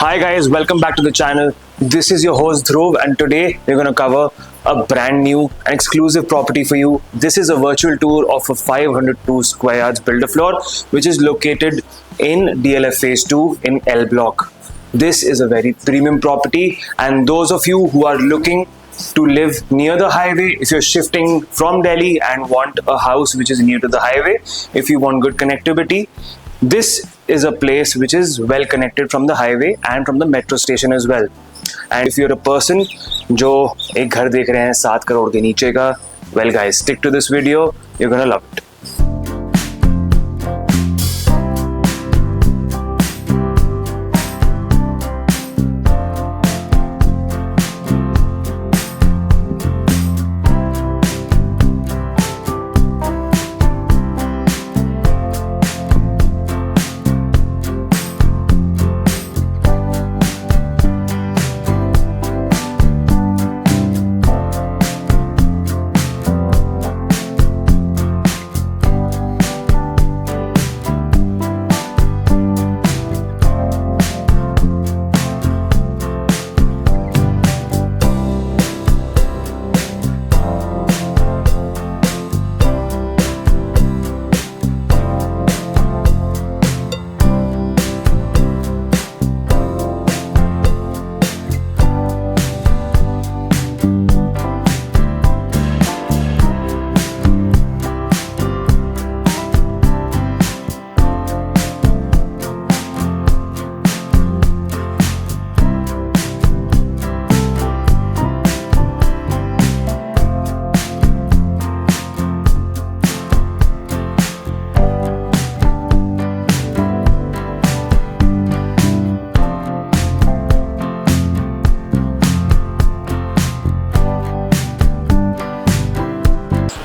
Hi guys, welcome back to the channel. This is your host Dhruv and today we're going to cover a brand new and exclusive property for you. This is a virtual tour of a 502 square yards builder floor which is located in DLF Phase 2 in L Block. This is a very premium property and those of you who are looking to live near the highway, if you're shifting from Delhi and want a house which is near to the highway, if you want good connectivity, this is a place which is well connected from the highway and from the metro station as well. And if you're a person जो एक घर देख रहे हैं 7 करोड़ के नीचे का, well guys, stick to this video, you're gonna love it.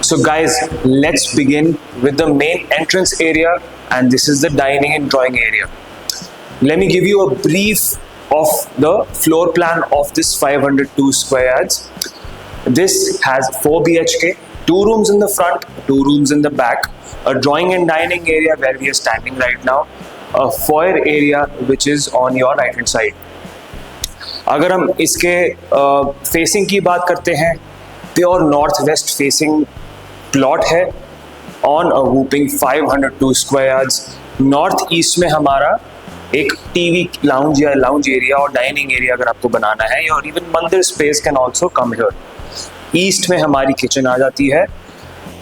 So guys, let's begin with the main entrance area, and this is the dining and drawing area. Let me give you a brief of the floor plan of this 502 square yards. This has 4 BHK, 2 rooms in the front, 2 rooms in the back, a drawing and dining area where we are standing right now, a foyer area which is on your right hand side. अगर हम इसके facing की बात करते हैं, pure north west facing plot है on a whopping 502 square yards. North east में हमारा एक टीवी लाउंज या लाउंज एरिया और डाइनिंग एरिया अगर आपको बनाना है, और even mandir space can also come here. East में हमारी किचन आ जाती है,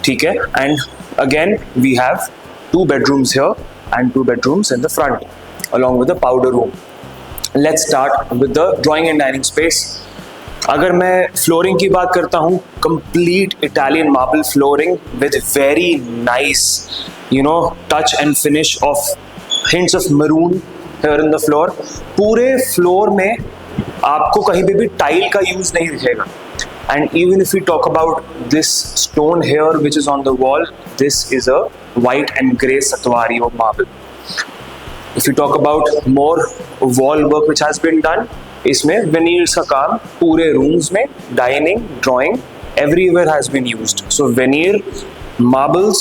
ठीक है. And again we have 2 bedrooms here and 2 bedrooms in the front along with the powder room. Let's start with the drawing and dining space. अगर मैं flooring की बात करता हूँ, complete Italian marble flooring with very nice touch and finish of hints of maroon here in the floor. पूरे floor में आपको कहीं भी टाइल का यूज नहीं दिखेगा. And even if you talk about this stone here which is on the wall, this is a white and grey statuario of marble. If you talk about more wall work which has been done, इसमें veneers का काम पूरे rooms में, dining, drawing, everywhere has been used. So veneer, marbles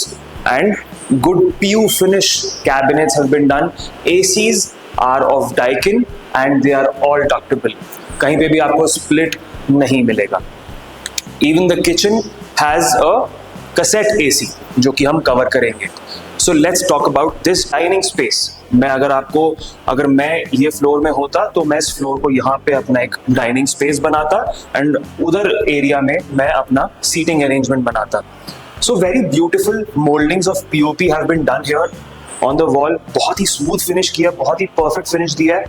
and good PU finish cabinets have been done. ACs are of Daikin and they are all ductable. कहीं पे भी आपको split नहीं मिलेगा. Even the kitchen has a cassette AC जो कि हम cover करेंगे. So let's talk about this dining space. अगर मैं ये फ्लोर में होता तो मैं इस फ्लोर को यहाँ पे अपना एक डाइनिंग स्पेस बनाता एंड उधर एरिया में मैं अपना सीटिंग अरेंजमेंट बनाता. So very beautiful mouldings of POP have been done here on the wall. बहुत ही स्मूथ फिनिश किया, बहुत ही परफेक्ट फिनिश दिया है.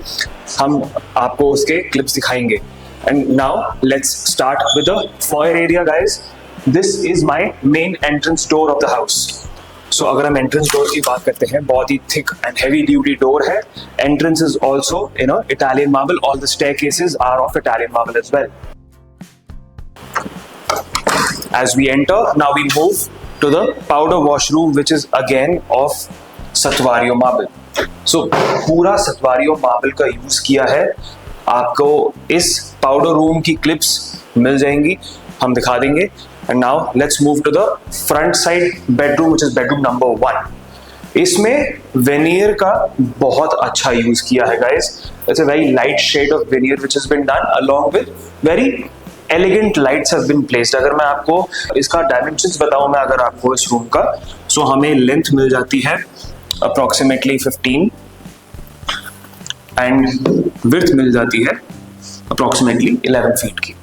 हम आपको उसके क्लिप्स दिखाएंगे. And now let's start with the foyer area guys. This is my main entrance door of the house. So अगर हम एंट्रेंस डोर की बात करते हैं, बहुत ही thick and heavy duty door है. Entrance is also Italian marble. All the staircases are of Italian marble as well. As we enter, now we move to the powder washroom which is again of Satvario marble. So पूरा Satvario marble का use किया है. आपको इस powder room की clips मिल जाएंगी, हम दिखा देंगे. And now let's move to the front side bedroom, which is bedroom number 1. इसमें वेनियर का बहुत अच्छा यूज किया है guys. It's a very light shade of veneer which has been done along with very elegant lights have been placed. अगर मैं आपको इसका डायमेंशंस बताऊं मैं अगर आपको इस रूम का, सो हमें लेंथ मिल जाती है अप्रोक्सीमेटली 15 एंड विड्थ मिल जाती है अप्रोक्सीमेटली 11 फीट की.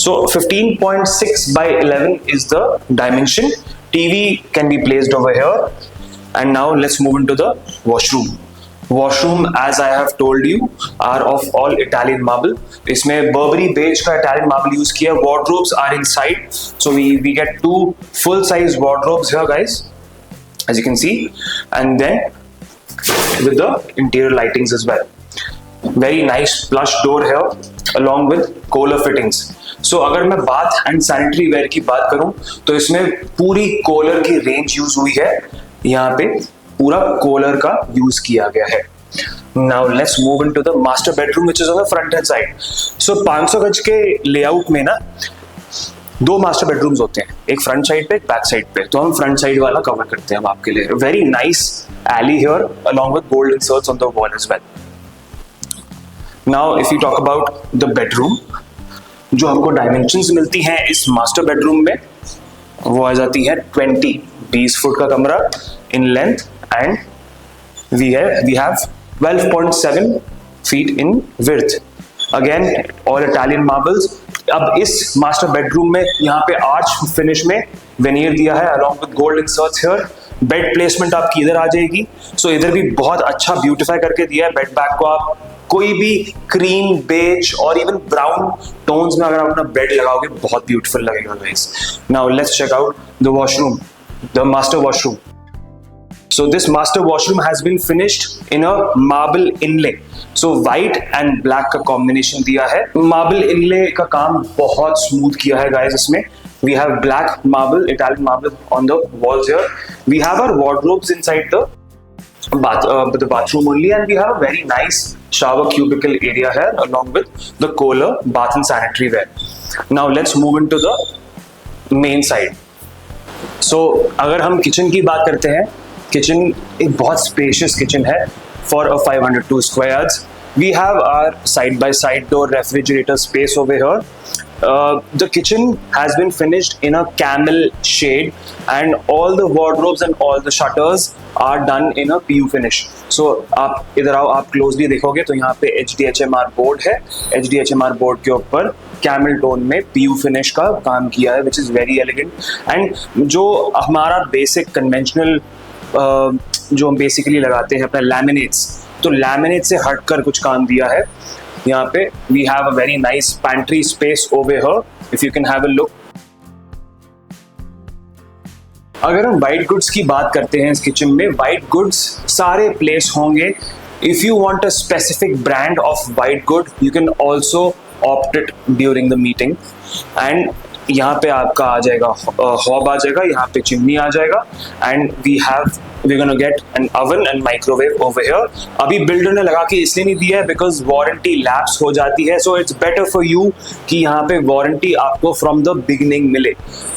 So 15.6 by 11 is the dimension. TV can be placed over here. And now let's move into the washroom. Washroom, as I have told you, are of all Italian marble. इसमें Burberry beige का Italian marble use किया. Wardrobes are inside, so we get 2 full-size wardrobes here, guys, as you can see, and then with the interior lightings as well. Very nice plush door here, along with Kohler fittings. So अगर मैं bath and sanitary ware की बात करूं तो इसमें पूरी collar की range use हुई है. यहाँ पे पूरा कोलर का यूज किया गया है. Now let's move into the master bedroom which is on the front hand side. So 500 गज के लेआउट में ना 2 मास्टर बेडरूम्स होते हैं, एक फ्रंट साइड पे एक बैक साइड पे. तो हम फ्रंट साइड वाला कवर करते हैं हम आपके लिए. Very nice alley here along with gold inserts on the wall as well. Now if you talk about the bedroom, जो हमको डायमेंशंस मिलती हैं इस मास्टर बेडरूम में वो आ जाती है 20 फुट का कमरा in length and we have 12.7 feet in width. Again all Italian marbles. अब इस मास्टर बेडरूम में यहाँ पे आर्च फिनिश में वेनियर दिया है along with gold inserts here. Bed placement आपकी इधर आ जाएगी. सो इधर भी बहुत अच्छा ब्यूटिफाई करके दिया है. बेड बैक को आप कोई भी क्रीम, बेज और इवन ब्राउन टोन्स में अगर आप अपना बेड लगाओगे बहुत ब्यूटीफुल लगेगा guys. Now let's check out the washroom, the master washroom. So this master washroom has been finished in a marble inlay. So white and black का combination दिया है. Marble inlay का काम बहुत smooth किया है guys इसमें. We have black marble, Italian marble on the walls here. We have our wardrobes inside the bathroom only, and we have a very nice shower cubicle area here along with the Kohler bath and sanitary ware. Now let's move into the main side. So अगर हम kitchen की बात करते हैं, kitchen एक बहुत spacious kitchen है for a 502 square yards. We have our side by side door refrigerator space over here. The kitchen has been finished in a camel shade and all the wardrobes and all the shutters are done in a PU finish. So आप इधर आओ, आप closely देखोगे तो यहाँ पे HDHMR board है. HDHMR board के ऊपर कैमल टोन में PU फिनिश का काम किया है which is very elegant. And जो हमारा बेसिक कन्वेंशनल जो हम बेसिकली लगाते हैं अपना लैमिनेट्स, तो लैमिनेट से हटकर कुछ काम दिया है यहाँ पे. We have a very nice pantry space over here if you can have a look. अगर हम वाइट गुड्स की बात करते हैं इस किचन में, वाइट गुड्स सारे प्लेस होंगे. If you want a specific brand of white good you can also opt it during the meeting. And यहाँ पे आपका आ जाएगा हॉब आ जाएगा, यहाँ पे चिमनी आ जाएगा and we're gonna get an oven and microwave over here. अभी बिल्डर ने लगा के इसलिए नहीं दिया है बिकॉज वारंटी लैप्स हो जाती है. So it's better for you कि यहाँ पे वारंटी आपको फ्रॉम द बिगिनिंग मिले.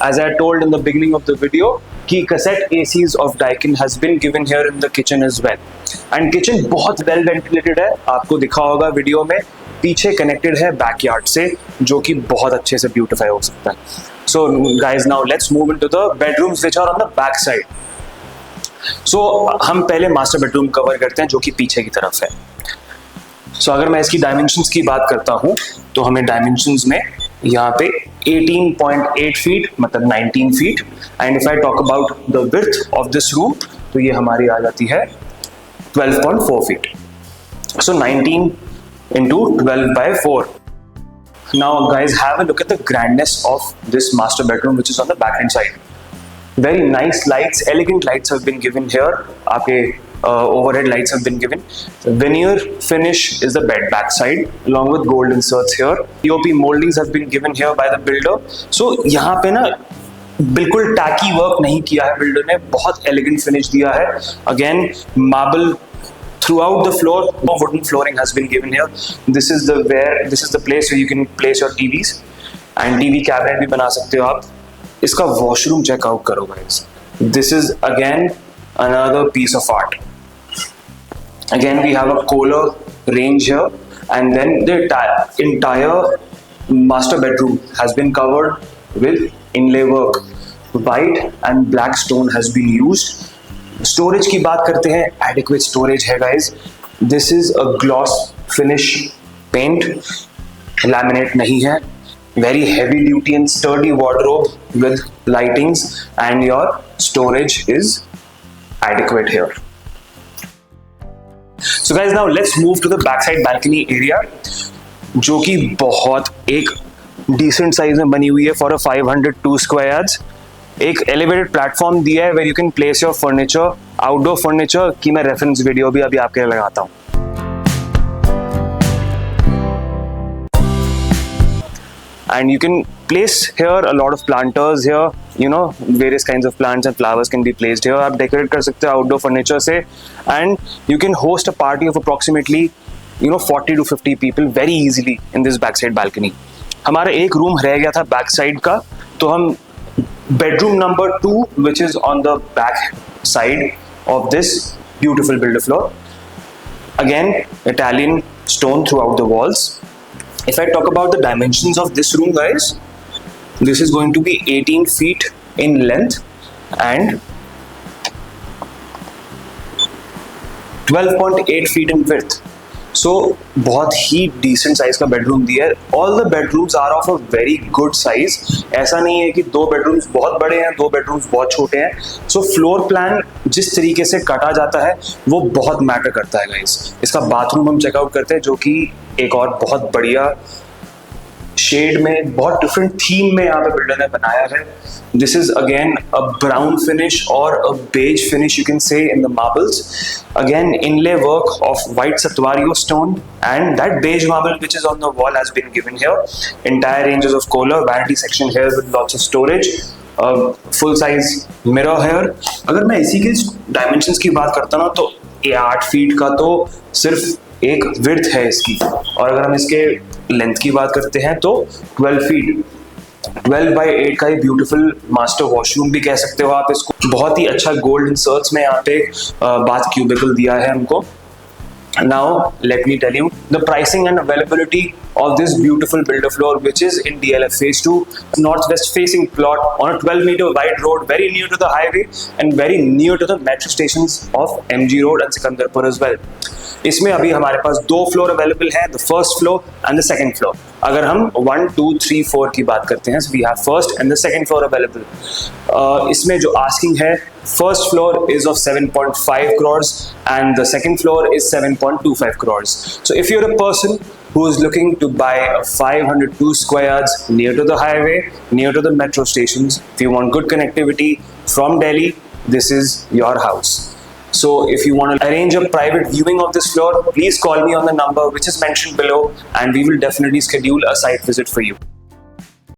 As I told in the beginning of the video कि cassette ACs of Daikin has been given here in the kitchen as well. And kitchen बहुत well ventilated है, आपको दिखा होगा वीडियो में. पीछे कनेक्टेड है बैकयार्ड से जो कि बहुत अच्छे से ब्यूटिफाई हो सकता है. So guys now let's move into the bedrooms which are on the back side. So हम पहले मास्टर बेडरूम कवर करते हैं जो कि पीछे की तरफ है. सो अगर मैं इसकी डायमेंशंस की बात करता हूँ तो हमें डायमेंशंस में यहाँ पे 18.8 फीट मतलब 19 feet. And if I talk about the width of this room तो ये हमारी आ जाती है 12.4 feet. So 19 into 12 by 4. Now guys have a look at the grandness of this master bedroom which is on the back hand side. Very nice lights, elegant lights have been given here. आपके overhead lights have been given. The veneer finish is the bed back side along with gold inserts here. POP moldings have been given here by the builder. So यहाँ पे ना बिल्कुल tacky work नहीं किया है builder ने, बहुत elegant finish दिया है. Again marble throughout the floor, no wooden flooring has been given here. This is the place where you can place your TVs and TV cabinet भी बना सकते हो आप. इसका वॉशरूम चेकआउट करो guys. This is again another piece of art. Again, we have a Kohler range here, and then the entire master bedroom has been covered with inlay work. White and black stone has been used. Storage की बात करते हैं, adequate storage है guys. This is a gloss finish paint, laminate नहीं है. Very heavy duty and sturdy wardrobe with lightings, and your storage is adequate here. So guys, now let's move to the backside balcony area, जो कि बहुत एक decent size में बनी हुई है for a 502 square yards. एक elevated platform दिया है where you can place your furniture, outdoor furniture की मैं reference video भी अभी आपके लिए लगाता हूँ. And you can place here a lot of planters here, you know, various kinds of plants and flowers can be placed here. आप decorate कर सकते हो outdoor furniture से, and you can host a party of approximately, 40 to 50 people very easily in this backside balcony. हमारा एक room रह गया था backside का, तो हम bedroom number 2, which is on the back side of this beautiful builder floor. Again, Italian stone throughout the walls. If I talk about the dimensions of this room, guys, this is going to be 18 feet in length and 12.8 feet in width. So बहुत ही decent size का bedroom दिया है. All the bedrooms are of a very good size. ऐसा नहीं है कि 2 bedrooms बहुत बड़े हैं, 2 bedrooms बहुत छोटे हैं. So floor plan जिस तरीके से काटा जाता है वो बहुत मैटर करता है guys. इसका बाथरूम हम चेकआउट करते हैं, जो कि एक और बहुत बढ़िया शेड में, बहुत डिफरेंट थीम में यहाँ पे बिल्डर ने बनाया है. This is again a brown finish or a beige finish, you can say, in the marbles. Again, inlay work of white Satwario stone, and that beige marble which is on the wall has been given here. Entire ranges of Kohler, vanity section here with lots of storage. Full size mirror here. अगर मैं इसी के dimensions की बात करता ना, तो 8 feet का तो सिर्फ एक विड्थ है इसकी, और अगर हम इसके लेंथ की बात करते हैं तो 12 फीट, 12/8 का ये ब्यूटीफुल मास्टर वॉशरूम भी कह सकते हो आप इसको. बहुत ही अच्छा गोल्ड इंसर्ट्स में यहाँ पे बाथ क्यूबिकल दिया है हमको. Now let me tell you the pricing and availability of this beautiful builder floor, which is in DLF Phase 2, northwest facing plot on a 12-meter wide road, very near to the highway and very near to the metro stations of MG Road and Sikandarpur as well. इसमें अभी हमारे पास 2 floor available है, the first floor and the second floor. अगर हम 1, 2, 3, 4 की बात करते हैं, we have first and the second floor available. इसमें जो आस्किंग है, first floor is of 7.5 crores and the second floor is 7.25 crores. So if you're a person who is looking to buy a 502 square yards near to the highway, near to the metro stations, if you want good connectivity from Delhi, this is your house. So if you want to arrange a private viewing of this floor, please call me on the number which is mentioned below, and we will definitely schedule a site visit for you.